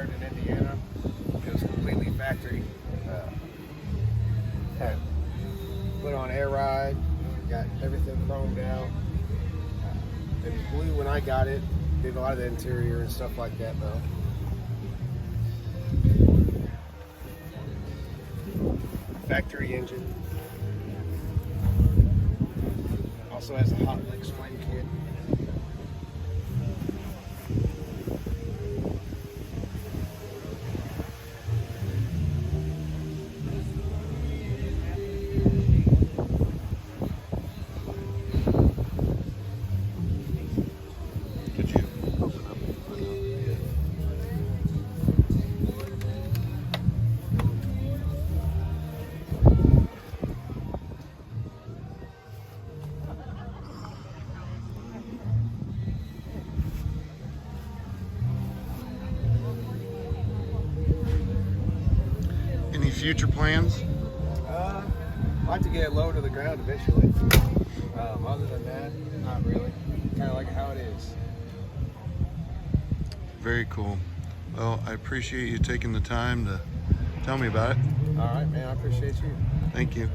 Sheridan, Indiana. It was completely factory. Had put on air ride, got everything chromed out. It was blue when I got it. Did a lot of the interior and stuff like that though. Factory engine. Also has a hot leg spring kit. Could you open up? Any future plans? I'd like to get it low to the ground eventually. Other than that, not really. Kind of like how it is. Very cool. Well, I appreciate you taking the time to tell me about it. All right, man. I appreciate you. Thank you.